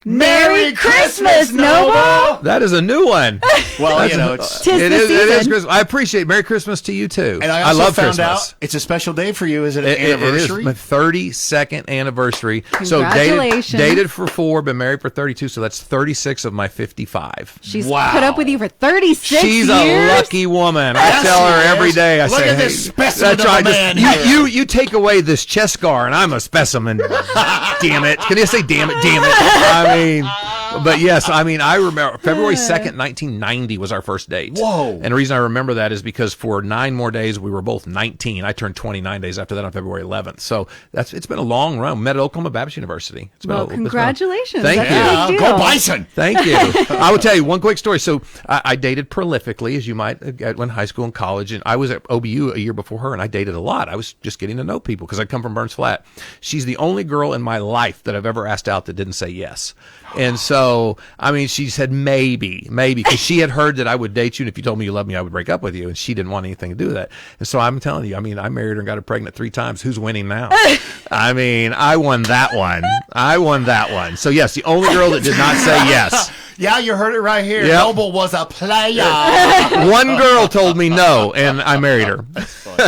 Merry Christmas, Noble! That is a new one. Well, it is Christmas. I appreciate it. Merry Christmas to you, too. And I also love found Christmas. out it's a special day for you. Is it an anniversary? It is my 32nd anniversary. Congratulations. So dated for 4, been married for 32, so that's 36 of my 55. She's put up with you for 36 She's years. a lucky woman. I tell her every day. I Look say, at this specimen that's of right. a man here. You take away this chest scar, and I'm a specimen. Damn it. Can you say damn it? Damn it. I mean... But yes, I mean, I remember February 2nd, 1990 was our first date. Whoa. And the reason I remember that is because for 9 more days, we were both 19. I turned 29 days after that on February 11th. So it's been a long run. Met at Oklahoma Baptist University. Congratulations. Thank you. That's a big Go deal. Bison. Thank you. I will tell you one quick story. So I dated prolifically, as you might, in high school and college. And I was at OBU a year before her, and I dated a lot. I was just getting to know people because I come from Burns Flat. She's the only girl in my life that I've ever asked out that didn't say yes. And so, I mean, she said maybe, because she had heard that I would date you, and if you told me you loved me, I would break up with you, and she didn't want anything to do with that. And so I'm telling you, I mean, I married her and got her pregnant 3 times. Who's winning now? I mean, I won that one. So yes, the only girl that did not say yes. Yeah, you heard it right here. Yep. Noble was a player. One girl told me no, and I married her.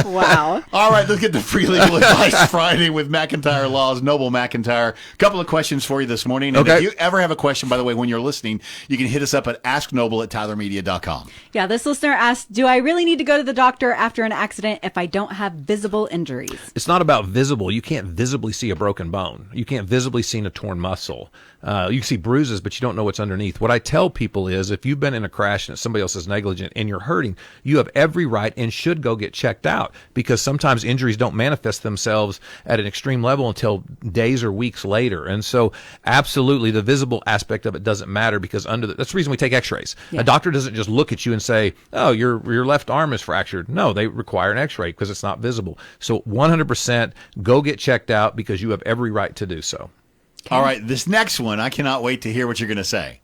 Wow. All right, let's get the free legal advice Friday with McIntyre Laws, Noble McIntyre. Couple of questions for you this morning. And if you ever have a question, by the way, when you're listening, you can hit us up at asknoble@tylermedia.com. Yeah, this listener asked, do I really need to go to the doctor after an accident if I don't have visible injuries? It's not about visible. You can't visibly see a broken bone. You can't visibly see a torn muscle. You can see bruises, but you don't know what's underneath. What I tell people is if you've been in a crash and somebody else is negligent and you're hurting, you have every right and should go get checked out because sometimes injuries don't manifest themselves at an extreme level until days or weeks later. And so absolutely the visible aspect of it doesn't matter because that's the reason we take x-rays. Yeah. A doctor doesn't just look at you and say, oh, your left arm is fractured. No, they require an x-ray because it's not visible. So 100% go get checked out because you have every right to do so. Okay. All right, this next one, I cannot wait to hear what you're going to say.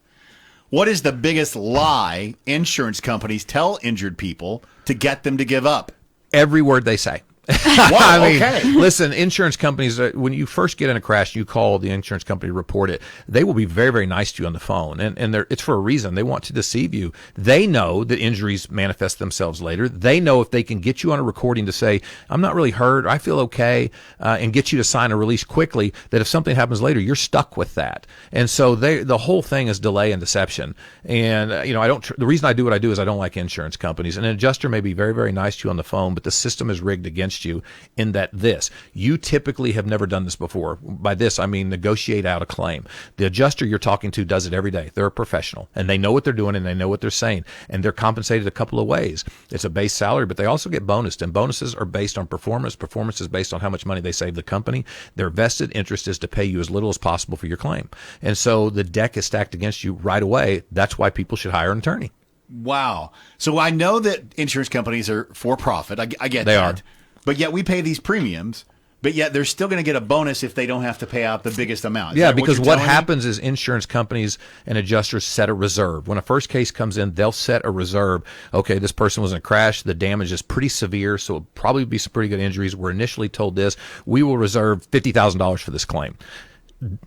What is the biggest lie insurance companies tell injured people to get them to give up? Every word they say. Wow, I mean, okay. Listen, insurance companies, when you first get in a crash, you call the insurance company, report it. They will be very, very nice to you on the phone. And it's for a reason. They want to deceive you. They know that injuries manifest themselves later. They know if they can get you on a recording to say, I'm not really hurt, I feel okay, and get you to sign a release quickly, that if something happens later, you're stuck with that. And so the whole thing is delay and deception. And, the reason I do what I do is I don't like insurance companies. And an adjuster may be very, very nice to you on the phone, but the system is rigged against you in that you typically have never done this before. By this, I mean negotiate out a claim. The adjuster you're talking to does it every day. They're a professional, and they know what they're doing, and they know what they're saying, and they're compensated a couple of ways. It's a base salary, but they also get bonused, and bonuses are based on performance. Performance is based on how much money they save the company. Their vested interest is to pay you as little as possible for your claim. And so the deck is stacked against you right away. That's why people should hire an attorney. Wow. So I know that insurance companies are for profit. I get they that. Are. But yet we pay these premiums, but yet they're still going to get a bonus if they don't have to pay out the biggest amount. Yeah, because what happens is insurance companies and adjusters set a reserve. When a first case comes in, they'll set a reserve. Okay, this person was in a crash. The damage is pretty severe, so it'll probably be some pretty good injuries. We're initially told this. We will reserve $50,000 for this claim.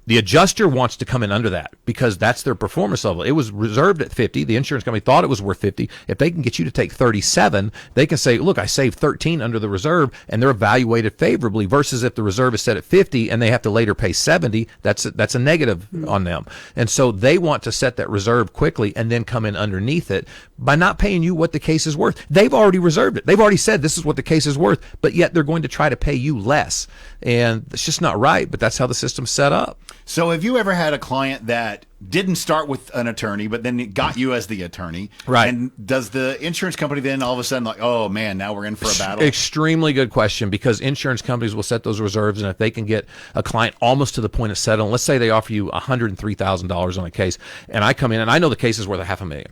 The adjuster wants to come in under that because that's their performance level. It was reserved at 50. The insurance company thought it was worth 50. If they can get you to take 37, they can say, look, I saved 13 under the reserve, and they're evaluated favorably versus if the reserve is set at 50 and they have to later pay 70, that's a negative on them. And so they want to set that reserve quickly and then come in underneath it by not paying you what the case is worth. They've already reserved it. They've already said this is what the case is worth, but yet they're going to try to pay you less. And it's just not right, but that's how the system's set up. So have you ever had a client that didn't start with an attorney, but then it got you as the attorney? Right. And does the insurance company then all of a sudden like, oh, man, now we're in for a battle? Extremely good question because insurance companies will set those reserves, and if they can get a client almost to the point of settling, let's say they offer you $103,000 on a case, and I come in, and I know the case is worth $500,000.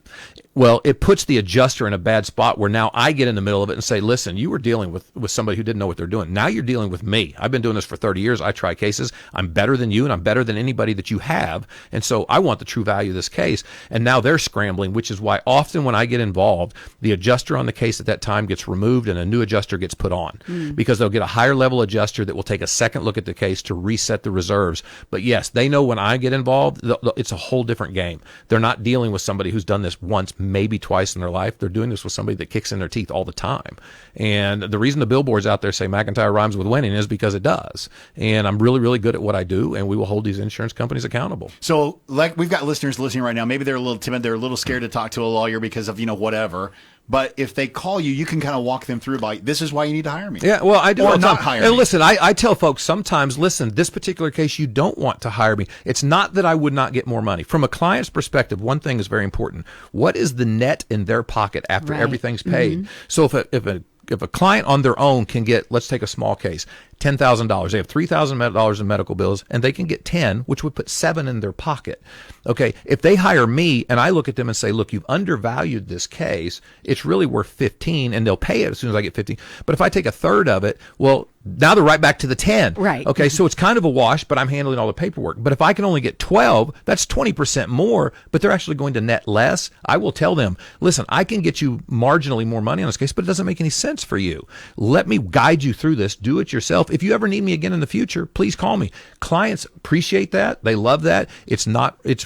Well, it puts the adjuster in a bad spot where now I get in the middle of it and say, listen, you were dealing with somebody who didn't know what they're doing. Now you're dealing with me. I've been doing this for 30 years. I try cases. I'm better than you, and I'm better than anybody that you have. And so I I want the true value of this case. And now they're scrambling, which is why often when I get involved, the adjuster on the case at that time gets removed and a new adjuster gets put on because they'll get a higher level adjuster that will take a second look at the case to reset the reserves. But yes, they know when I get involved, it's a whole different game. They're not dealing with somebody who's done this once, maybe twice in their life. They're doing this with somebody that kicks in their teeth all the time. And the reason the billboards out there say McIntyre rhymes with winning is because it does. And I'm really, really good at what I do, and we will hold these insurance companies accountable. So, like, we've got listeners listening right now. Maybe they're a little timid. They're a little scared to talk to a lawyer because of, whatever. But if they call you, you can kind of walk them through by, this is why you need to hire me. Yeah, well, I do. Or not hire me. And listen, I tell folks sometimes, listen, this particular case, you don't want to hire me. It's not that I would not get more money. From a client's perspective, one thing is very important. What is the net in their pocket after everything's paid? So if a client on their own can get, let's take a small case, $10,000. They have $3,000 in medical bills, and they can get 10, which would put 7 in their pocket. Okay, if they hire me and I look at them and say, look, you've undervalued this case, it's really worth 15, and they'll pay it as soon as I get 15. But if I take a third of it, well, now they're right back to the 10. Right. Okay, so it's kind of a wash, but I'm handling all the paperwork. But if I can only get 12, that's 20% more, but they're actually going to net less. I will tell them, listen, I can get you marginally more money on this case, but it doesn't make any sense for you. Let me guide you through this. Do it yourself. If you ever need me again in the future, please call me. Clients appreciate that. They love that. It's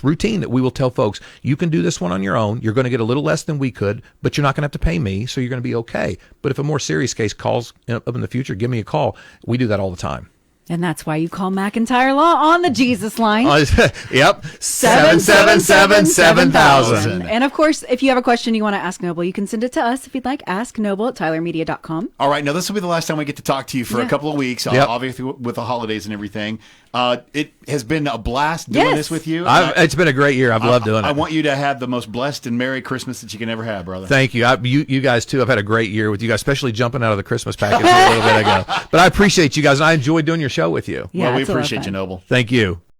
routine that we will tell folks, you can do this one on your own. You're going to get a little less than we could, but you're not going to have to pay me, so you're going to be okay. But if a more serious case calls up in the future, give me a call. We do that all the time. And that's why you call McIntyre Law on the Jesus line. Yep. 777-7000. And of course, if you have a question you want to ask Noble, you can send it to us if you'd like. AskNoble@tylermedia.com. All right. Now, this will be the last time we get to talk to you for a couple of weeks, obviously with the holidays and everything. It has been a blast doing this with you. It's been a great year. I've loved doing it. I want you to have the most blessed and Merry Christmas that you can ever have, brother. Thank you. You guys, too. I've had a great year with you guys, especially jumping out of the Christmas package a little bit ago. But I appreciate you guys, and I enjoyed doing your show with you. Yeah, well, we appreciate you, Noble. Thank you.